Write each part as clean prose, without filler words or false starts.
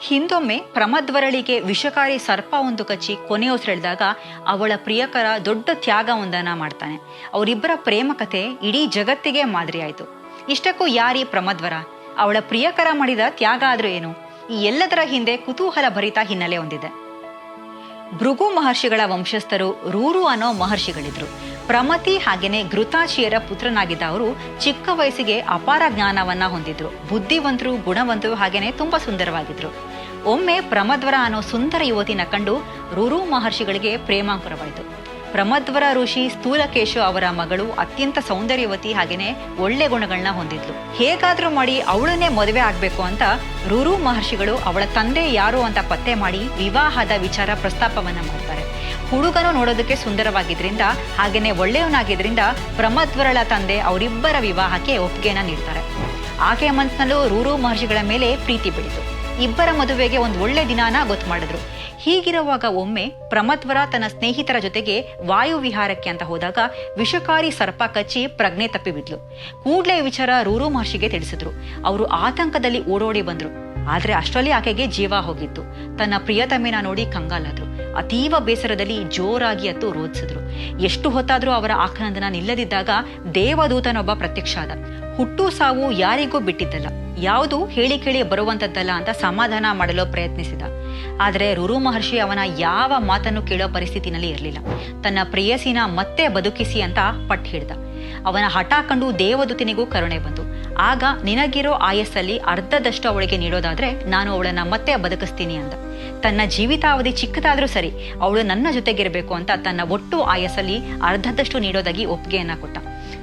ಹಿಂದೊಮ್ಮೆ ಪ್ರಮದ್ವರಳಿಗೆ ವಿಷಕಾರಿ ಸರ್ಪ ಒಂದು ಕಚ್ಚಿ ಕೊನೆಯುಸಿರೆಳೆದಾಗ ಅವಳ ಪ್ರಿಯಕರ ದೊಡ್ಡ ತ್ಯಾಗವೊಂದನ್ನ ಮಾಡ್ತಾನೆ. ಅವರಿಬ್ಬರ ಪ್ರೇಮ ಕಥೆ ಇಡೀ ಜಗತ್ತಿಗೆ ಮಾದರಿಯಾಯಿತು. ಇಷ್ಟಕ್ಕೂ ಯಾರೀ ಪ್ರಮದ್ವರ? ಅವಳ ಪ್ರಿಯಕರ ಮಾಡಿದ ತ್ಯಾಗ ಆದ್ರೂ ಏನು? ಈ ಎಲ್ಲದರ ಹಿಂದೆ ಕುತೂಹಲ ಭರಿತ ಹಿನ್ನೆಲೆ ಹೊಂದಿದೆ. ಭೃಗು ಮಹರ್ಷಿಗಳ ವಂಶಸ್ಥರು ರೂರು ಅನ್ನೋ ಮಹರ್ಷಿಗಳಿದ್ರು. ಪ್ರಮತಿ ಹಾಗೇನೆ ಘೃತಾಚಿಯರ ಪುತ್ರನಾಗಿದ್ದ ಅವರು ಚಿಕ್ಕ ವಯಸ್ಸಿಗೆ ಅಪಾರ ಜ್ಞಾನವನ್ನ ಹೊಂದಿದ್ರು. ಬುದ್ಧಿವಂತರು, ಗುಣವಂತರು, ಹಾಗೇನೆ ತುಂಬಾ ಸುಂದರವಾಗಿದ್ರು. ಒಮ್ಮೆ ಪ್ರಮದ್ವರ ಅನ್ನೋ ಸುಂದರ ಯುವತಿನ ಕಂಡು ರೂರು ಮಹರ್ಷಿಗಳಿಗೆ ಪ್ರೇಮಾಂಕುರವಾಯಿತು. ಪ್ರಮದ್ವರ ಋಷಿ ಸ್ಥೂಲಕೇಶು ಅವರ ಮಗಳು ಅತ್ಯಂತ ಸೌಂದರ್ಯವತಿ ಹಾಗೇನೆ ಒಳ್ಳೆ ಗುಣಗಳನ್ನ ಹೊಂದಿದ್ಲು. ಹೇಗಾದ್ರೂ ಮಾಡಿ ಅವಳನ್ನೇ ಮದುವೆ ಆಗ್ಬೇಕು ಅಂತ ರೂರು ಮಹರ್ಷಿಗಳು ಅವಳ ತಂದೆ ಯಾರು ಅಂತ ಪತ್ತೆ ಮಾಡಿ ವಿವಾಹದ ವಿಚಾರ ಪ್ರಸ್ತಾಪವನ್ನ ಮಾಡ್ತಾರೆ. ಹುಡುಗನು ನೋಡೋದಕ್ಕೆ ಸುಂದರವಾಗಿದ್ರಿಂದ ಹಾಗೇನೆ ಒಳ್ಳೆಯವನಾಗಿದ್ರಿಂದ ಪ್ರಮದ್ವರಳ ತಂದೆ ಅವರಿಬ್ಬರ ವಿವಾಹಕ್ಕೆ ಒಪ್ಪಿಗೆನ ನೀಡ್ತಾರೆ. ಆಕೆ ಮನಸ್ಸಿನಲ್ಲೂ ರೂರು ಮಹರ್ಷಿಗಳ ಮೇಲೆ ಪ್ರೀತಿ ಬೆಳೀತು. ಇಬ್ಬರ ಮದುವೆಗೆ ಒಂದು ಒಳ್ಳೆ ದಿನಾನ ಗೊತ್ತು ಮಾಡಿದ್ರು. ಹೀಗಿರುವಾಗ ಒಮ್ಮೆ ಪ್ರಮದ್ವರ ತನ್ನ ಸ್ನೇಹಿತರ ಜೊತೆಗೆ ವಾಯು ವಿಹಾರಕ್ಕೆ ಅಂತ ಹೋದಾಗ ವಿಷಕಾರಿ ಸರ್ಪ ಕಚ್ಚಿ ಪ್ರಜ್ಞೆ ತಪ್ಪಿ ಬಿದ್ಲು. ಕೂಡ್ಲೇ ವಿಚಾರ ರೂರು ಮಹರ್ಷಿಗೆ ತಿಳಿಸಿದ್ರು. ಅವರು ಆತಂಕದಲ್ಲಿ ಓಡೋಡಿ ಬಂದ್ರು. ಆದ್ರೆ ಅಷ್ಟರಲ್ಲಿ ಆಕೆಗೆ ಜೀವ ಹೋಗಿತ್ತು. ತನ್ನ ಪ್ರಿಯತಮೆನ ನೋಡಿ ಕಂಗಾಲಾದ್ರು. ಅತೀವ ಬೇಸರದಲ್ಲಿ ಜೋರಾಗಿ ಅತ್ತು ರೋಧಿಸಿದ್ರು. ಎಷ್ಟು ಹೊತ್ತಾದ್ರೂ ಅವರ ಆಕ್ರಂದನ ನಿಲ್ಲದಿದ್ದಾಗ ದೇವದೂತನೊಬ್ಬ ಪ್ರತ್ಯಕ್ಷ ಆದ. ಹುಟ್ಟು ಸಾವು ಯಾರಿಗೂ ಬಿಟ್ಟಿದ್ದಲ್ಲ, ಯಾವುದು ಹೇಳಿ ಕೇಳಿ ಬರುವಂತದ್ದಲ್ಲ ಅಂತ ಸಮಾಧಾನ ಮಾಡಲು ಪ್ರಯತ್ನಿಸಿದ. ಆದರೆ ರೂರು ಮಹರ್ಷಿ ಅವನ ಯಾವ ಮಾತನ್ನು ಕೇಳೋ ಪರಿಸ್ಥಿತಿನಲ್ಲಿ ಇರಲಿಲ್ಲ. ತನ್ನ ಪ್ರೇಯಸಿನ ಮತ್ತೆ ಬದುಕಿಸಿ ಅಂತ ಪಟ್ಟು ಹಿಡ್ದ. ಅವನ ಹಠ ಕಂಡು ದೇವದೂತನಿಗೂ ಕರುಣೆ ಬಂತು. ಆಗ ನಿನಗಿರೋ ಆಯಸ್ಸಲ್ಲಿ ಅರ್ಧದಷ್ಟು ಅವಳಿಗೆ ನೀಡೋದಾದ್ರೆ ನಾನು ಅವಳನ್ನ ಮತ್ತೆ ಬದುಕಿಸ್ತೀನಿ ಅಂದ. ತನ್ನ ಜೀವಿತಾವಧಿ ಚಿಕ್ಕದಾದ್ರೂ ಸರಿ, ಅವಳು ನನ್ನ ಜೊತೆಗಿರಬೇಕು ಅಂತ ತನ್ನ ಒಟ್ಟು ಆಯಸ್ಸಲ್ಲಿ ಅರ್ಧದಷ್ಟು ನೀಡೋದಾಗಿ ಒಪ್ಪಿಗೆಯನ್ನ ಕೊಟ್ಟ.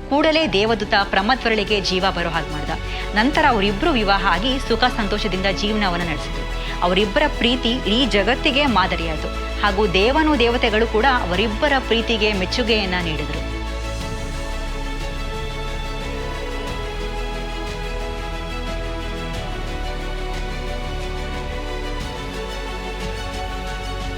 ಕೂಡಲೇ ದೇವದೂತ ಪ್ರಮದ್ವರಳಿಗೆ ಜೀವ ಬರೋ ಹಾಗೆ ಮಾಡ್ದ. ನಂತರ ಅವರಿಬ್ಬರು ವಿವಾಹ ಆಗಿ ಸುಖ ಸಂತೋಷದಿಂದ ಜೀವನವನ್ನು ನಡೆಸಿದ್ರು. ಅವರಿಬ್ಬರ ಪ್ರೀತಿ ಇಡೀ ಜಗತ್ತಿಗೆ ಮಾದರಿಯಾಯಿತು. ಹಾಗೂ ದೇವತೆಗಳು ಕೂಡ ಅವರಿಬ್ಬರ ಪ್ರೀತಿಗೆ ಮೆಚ್ಚುಗೆಯನ್ನ ನೀಡಿದರು.